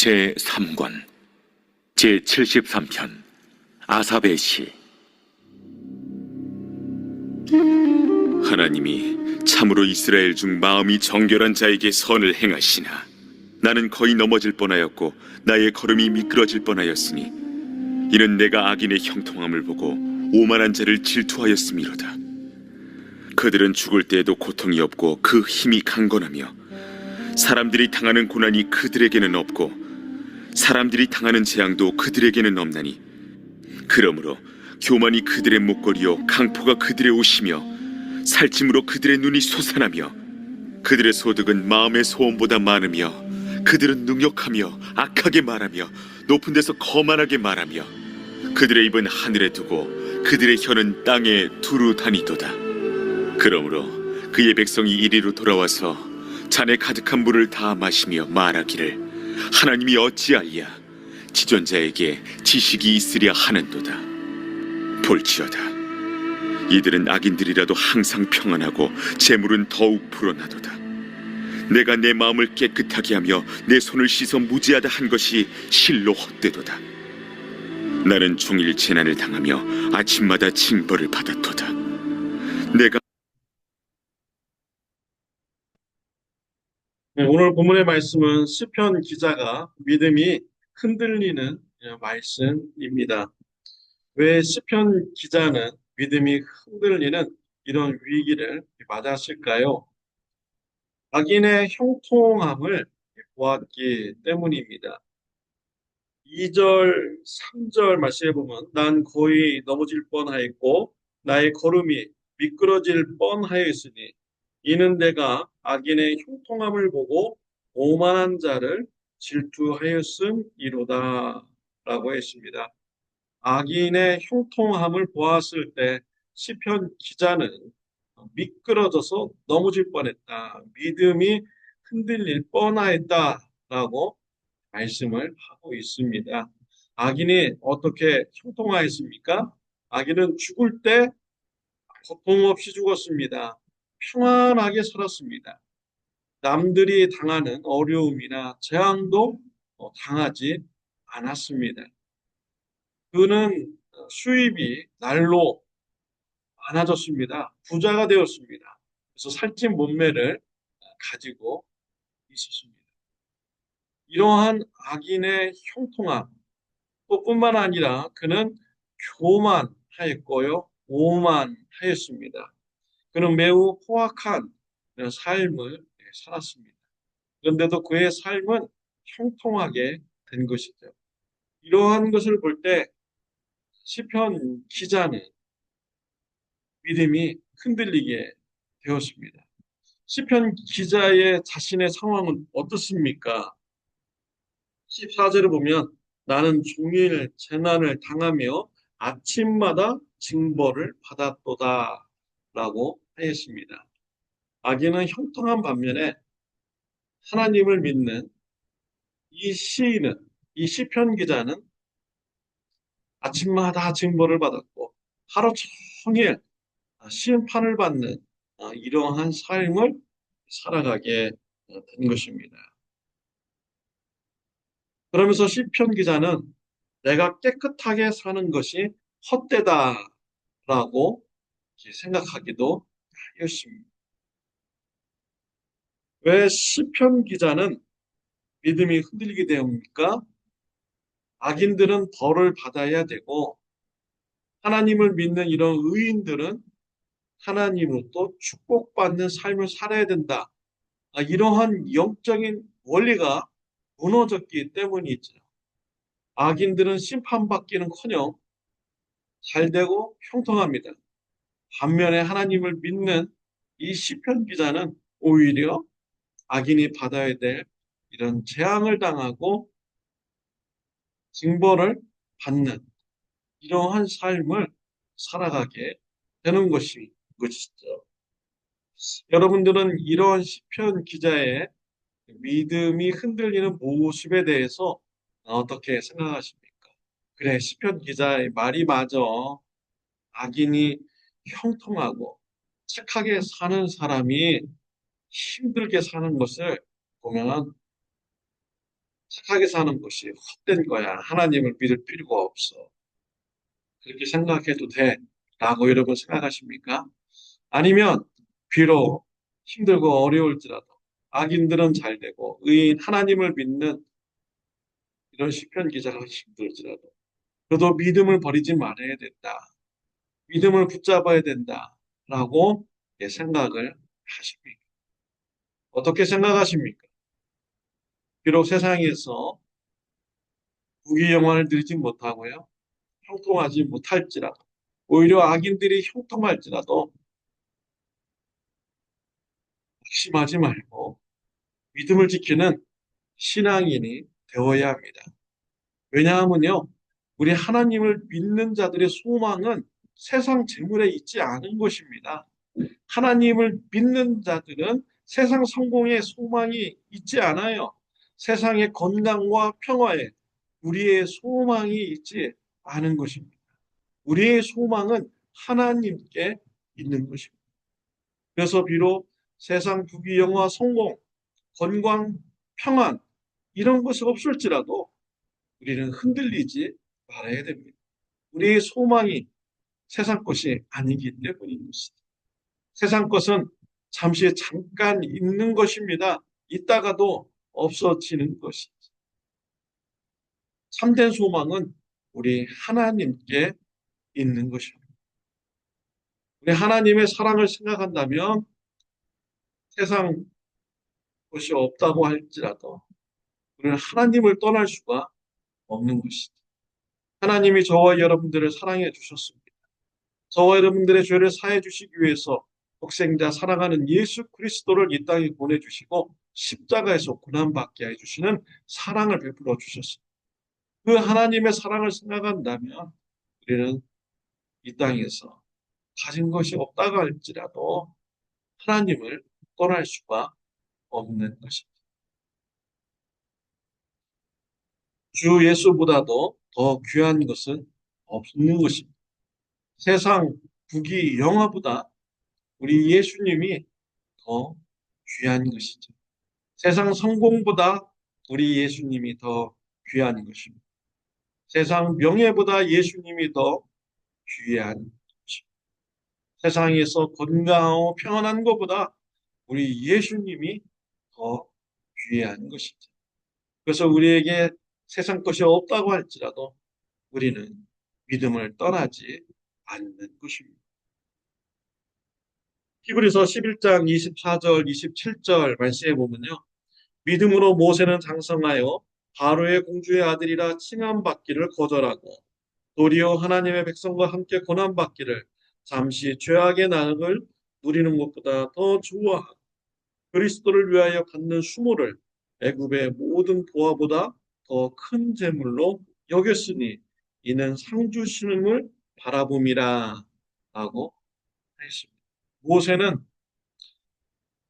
제3권 제73편 아삽의 시. 하나님이 참으로 이스라엘 중 마음이 정결한 자에게 선을 행하시나 나는 거의 넘어질 뻔하였고 나의 걸음이 미끄러질 뻔하였으니 이는 내가 악인의 형통함을 보고 오만한 자를 질투하였음이로다. 그들은 죽을 때에도 고통이 없고 그 힘이 강건하며 사람들이 당하는 고난이 그들에게는 없고 사람들이 당하는 재앙도 그들에게는 없나니 그러므로 교만이 그들의 목걸이요 강포가 그들의 옷이며 살찜으로 그들의 눈이 솟아나며 그들의 소득은 마음의 소원보다 많으며 그들은 능욕하며 악하게 말하며 높은 데서 거만하게 말하며 그들의 입은 하늘에 두고 그들의 혀는 땅에 두루 다니도다. 그러므로 그의 백성이 이리로 돌아와서 잔에 가득한 물을 다 마시며 말하기를 하나님이 어찌하리야 지존자에게 지식이 있으랴 하는도다. 볼지어다 이들은 악인들이라도 항상 평안하고 재물은 더욱 불어나도다. 내가 내 마음을 깨끗하게 하며 내 손을 씻어 무지하다 한 것이 실로 헛되도다. 나는 종일 재난을 당하며 아침마다 징벌을 받았도다. 내가 네, 오늘 본문의 말씀은 시편 기자가 믿음이 흔들리는 말씀입니다. 왜 시편 기자는 믿음이 흔들리는 이런 위기를 맞았을까요? 악인의 형통함을 보았기 때문입니다. 2절, 3절 말씀해 보면 난 거의 넘어질 뻔하였고 나의 걸음이 미끄러질 뻔하였으니 이는 내가 악인의 형통함을 보고 오만한 자를 질투하였음이로다 라고 했습니다. 악인의 형통함을 보았을 때 시편 기자는 미끄러져서 넘어질 뻔했다. 믿음이 흔들릴 뻔하였다라고 말씀을 하고 있습니다. 악인이 어떻게 형통하였습니까? 악인은 죽을 때 고통 없이 죽었습니다. 평안하게 살았습니다. 남들이 당하는 어려움이나 재앙도 당하지 않았습니다. 그는 수입이 날로 많아졌습니다. 부자가 되었습니다. 그래서 살찐 몸매를 가지고 있었습니다. 이러한 악인의 형통함 뿐만 아니라 그는 교만하였고요, 오만하였습니다. 그는 매우 포악한 삶을 살았습니다. 그런데도 그의 삶은 형통하게 된 것이죠. 이러한 것을 볼 때 시편 기자는 믿음이 흔들리게 되었습니다. 시편 기자의 자신의 상황은 어떻습니까? 14절을 보면 나는 종일 재난을 당하며 아침마다 징벌을 받았도다 라고 하였습니다. 악인은 형통한 반면에 하나님을 믿는 이 시인은, 이 시편 기자는 아침마다 징벌을 받았고 하루 종일 심판을 받는 이러한 삶을 살아가게 된 것입니다. 그러면서 시편 기자는 내가 깨끗하게 사는 것이 헛되다라고 생각하기도 하였습니다. 왜 시편 기자는 믿음이 흔들리게 되옵니까? 악인들은 벌을 받아야 되고 하나님을 믿는 이런 의인들은 하나님으로부터 축복받는 삶을 살아야 된다. 이러한 영적인 원리가 무너졌기 때문이죠. 악인들은 심판받기는커녕 잘되고 형통합니다. 반면에 하나님을 믿는 이 시편 기자는 오히려 악인이 받아야 될 이런 재앙을 당하고 징벌을 받는 이러한 삶을 살아가게 되는 것이죠. 여러분들은 이러한 시편 기자의 믿음이 흔들리는 모습에 대해서 어떻게 생각하십니까? 그래, 시편 기자의 말이 맞아. 악인이 형통하고 착하게 사는 사람이 힘들게 사는 것을 보면 착하게 사는 것이 헛된 거야. 하나님을 믿을 필요가 없어. 그렇게 생각해도 돼. 라고 여러분 생각하십니까? 아니면 비록 힘들고 어려울지라도 악인들은 잘 되고 의인 하나님을 믿는 이런 시편 기자가 힘들지라도 그래도 믿음을 버리지 말아야 된다. 믿음을 붙잡아야 된다. 라고 생각을 하십니까? 어떻게 생각하십니까? 비록 세상에서 부귀영화를 누리지 못하고요. 형통하지 못할지라도 오히려 악인들이 형통할지라도 낙심하지 말고 믿음을 지키는 신앙인이 되어야 합니다. 왜냐하면요, 우리 하나님을 믿는 자들의 소망은 세상 재물에 있지 않은 것입니다. 하나님을 믿는 자들은 세상 성공에 소망이 있지 않아요. 세상의 건강과 평화에 우리의 소망이 있지 않은 것입니다. 우리의 소망은 하나님께 있는 것입니다. 그래서 비록 세상 부귀영화, 성공, 건강, 평안 이런 것이 없을지라도 우리는 흔들리지 말아야 됩니다. 우리의 소망이 세상 것이 아니기 때문인 것이죠. 세상 것은 잠시 잠깐 있는 것입니다. 있다가도 없어지는 것이죠. 참된 소망은 우리 하나님께 있는 것입니다. 우리 하나님의 사랑을 생각한다면 세상 것이 없다고 할지라도 우리는 하나님을 떠날 수가 없는 것이죠. 하나님이 저와 여러분들을 사랑해 주셨습니다. 저와 여러분들의 죄를 사해 주시기 위해서 독생자 사랑하는 예수 그리스도를 이 땅에 보내주시고 십자가에서 고난받게 해주시는 사랑을 베풀어 주셨습니다. 그 하나님의 사랑을 생각한다면 우리는 이 땅에서 가진 것이 없다고 할지라도 하나님을 떠날 수가 없는 것입니다. 주 예수보다도 더 귀한 것은 없는 것입니다. 세상 부귀 영화보다 우리 예수님이 더 귀한 것이죠. 세상 성공보다 우리 예수님이 더 귀한 것입니다. 세상 명예보다 예수님이 더 귀한 것입니다. 세상에서 건강하고 평안한 것보다 우리 예수님이 더 귀한 것이죠. 그래서 우리에게 세상 것이 없다고 할지라도 우리는 믿음을 떠나지 않는 것입니다. 히브리서 11장 24절, 27절 말씀해 보면요. 믿음으로 모세는 장성하여 바로의 공주의 아들이라 칭함받기를 거절하고 도리어 하나님의 백성과 함께 고난받기를 잠시 죄악의 낙을 누리는 것보다 더 좋아하고 그리스도를 위하여 받는 수모를 애굽의 모든 보화보다 더 큰 재물로 여겼으니 이는 상 주시는을 바라봄이라 하고 했습니다. 모세는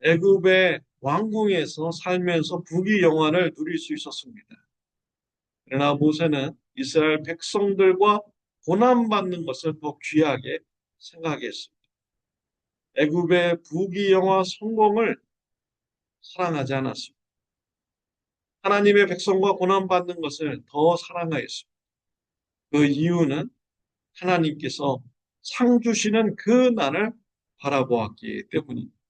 애굽의 왕궁에서 살면서 부귀영화를 누릴 수 있었습니다. 그러나 모세는 이스라엘 백성들과 고난받는 것을 더 귀하게 생각했습니다. 애굽의 부귀영화 성공을 사랑하지 않았습니다. 하나님의 백성과 고난받는 것을 더 사랑하였습니다. 그 이유는 하나님께서 상 주시는 그 날을 바라보았기 때문입니다.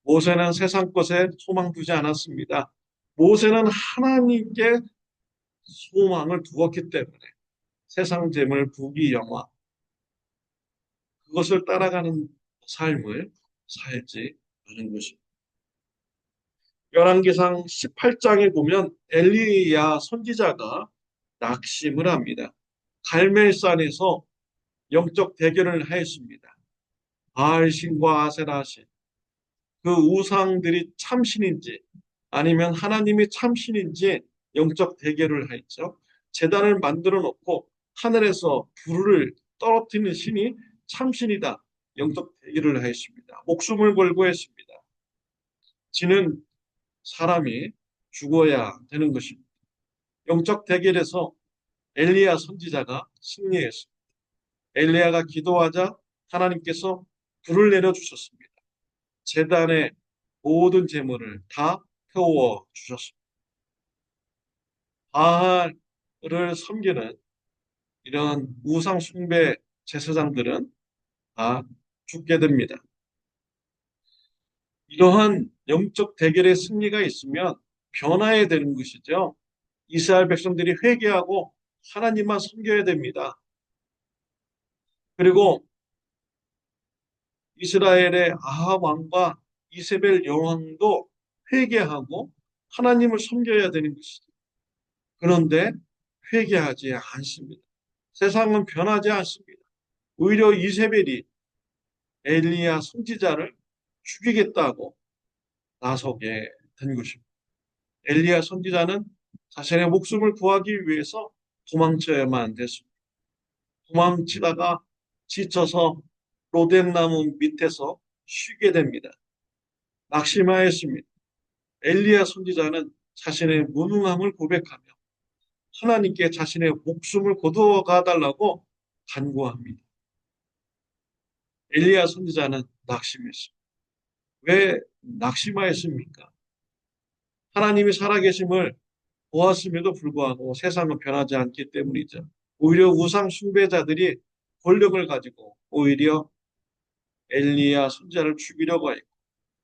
모세는 세상 것에 소망 두지 않았습니다. 모세는 하나님께 소망을 두었기 때문에 세상 재물, 부귀, 영화 그것을 따라가는 삶을 살지 않은 것입니다. 열왕기상 18장에 보면 엘리야 선지자가 낙심을 합니다. 갈멜산에서 영적 대결을 하였습니다. 바알신과 아세라신 그 우상들이 참신인지 아니면 하나님이 참신인지 영적 대결을 하였죠. 제단을 만들어 놓고 하늘에서 불을 떨어뜨리는 신이 참신이다. 영적 대결을 하였습니다. 목숨을 걸고 했습니다. 지는 사람이 죽어야 되는 것입니다. 영적 대결에서 엘리야 선지자가 승리했습니다. 엘리야가 기도하자 하나님께서 불을 내려주셨습니다. 제단의 모든 재물을 다 태워 주셨습니다. 바알을 섬기는 이런 우상 숭배 제사장들은 다 죽게 됩니다. 이러한 영적 대결의 승리가 있으면 변화해야 되는 것이죠. 이스라엘 백성들이 회개하고 하나님만 섬겨야 됩니다. 그리고 이스라엘의 아합 왕과 이세벨 여왕도 회개하고 하나님을 섬겨야 되는 것이죠. 그런데 회개하지 않습니다. 세상은 변하지 않습니다. 오히려 이세벨이 엘리야 선지자를 죽이겠다고 나서게 된 것입니다. 엘리야 선지자는 자신의 목숨을 구하기 위해서 도망쳐야만 됐습니다. 도망치다가 지쳐서 로뎀나무 밑에서 쉬게 됩니다. 낙심하였습니다. 엘리야 선지자는 자신의 무능함을 고백하며 하나님께 자신의 목숨을 거두어가 달라고 간구합니다. 엘리야 선지자는 낙심했습니다. 왜 낙심하였습니까? 하나님이 살아계심을 보았음에도 불구하고 세상은 변하지 않기 때문이죠. 오히려 우상 숭배자들이 권력을 가지고 오히려 엘리야 선지자를 죽이려고 했고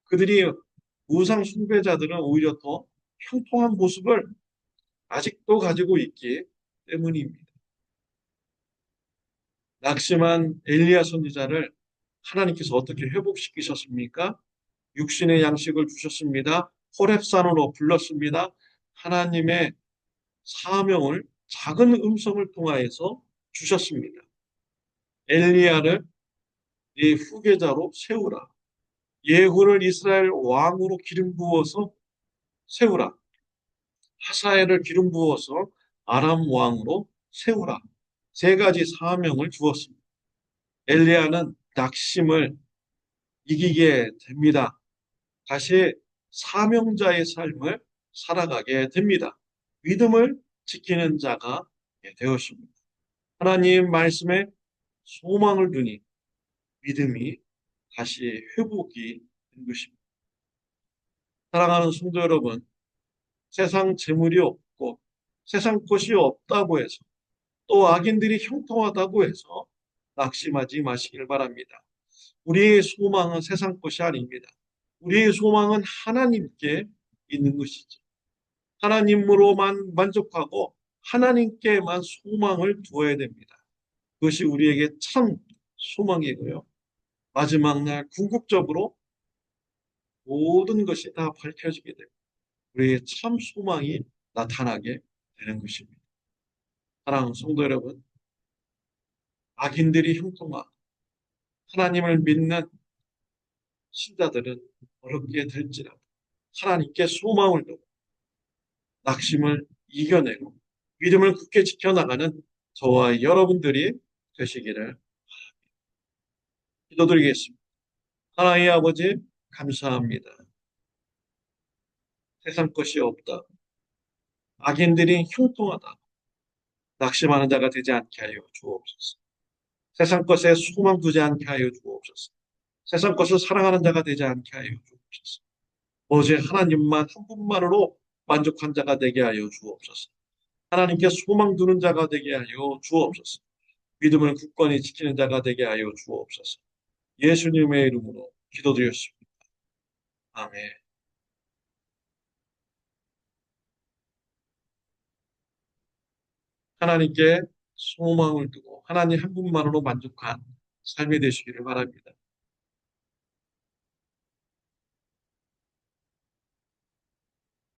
그들이 우상 숭배자들은 오히려 더 형통한 모습을 아직도 가지고 있기 때문입니다. 낙심한 엘리야 선지자를 하나님께서 어떻게 회복시키셨습니까? 육신의 양식을 주셨습니다. 호렙산으로 불렀습니다. 하나님의 사명을 작은 음성을 통하여서 주셨습니다. 엘리야를 네 후계자로 세우라. 예후를 이스라엘 왕으로 기름 부어서 세우라. 하사엘을 기름 부어서 아람 왕으로 세우라. 세 가지 사명을 주었습니다. 엘리야는 낙심을 이기게 됩니다. 다시 사명자의 삶을 살아가게 됩니다. 믿음을 지키는 자가 되었습니다. 하나님 말씀에 소망을 두니 믿음이 다시 회복이 된 것입니다. 사랑하는 성도 여러분, 세상 재물이 없고 세상 것이 없다고 해서 또 악인들이 형통하다고 해서 낙심하지 마시길 바랍니다. 우리의 소망은 세상 것이 아닙니다. 우리의 소망은 하나님께 있는 것이죠. 하나님으로만 만족하고 하나님께만 소망을 두어야 됩니다. 그것이 우리에게 참 소망이고요. 마지막 날 궁극적으로 모든 것이 다 밝혀지게 됩니다. 우리의 참 소망이 나타나게 되는 것입니다. 사랑하는 성도 여러분, 악인들이 형통하고 하나님을 믿는 신자들은 어렵게 될지라도 하나님께 소망을 두고 낙심을 이겨내고 믿음을 굳게 지켜나가는 저와 여러분들이 되시기를 기도드리겠습니다. 하나님 아버지 감사합니다. 세상 것이 없다. 악인들이 형통하다. 낙심하는 자가 되지 않게 하여 주옵소서. 세상 것에 소망 두지 않게 하여 주옵소서. 세상 것을 사랑하는 자가 되지 않게 하여 주옵소서. 오직 하나님만 한 분만으로 만족한 자가 되게 하여 주옵소서. 하나님께 소망 두는 자가 되게 하여 주옵소서. 믿음을 굳건히 지키는 자가 되게 하여 주옵소서. 예수님의 이름으로 기도드렸습니다. 아멘. 하나님께 소망을 두고 하나님 한 분만으로 만족한 삶이 되시기를 바랍니다.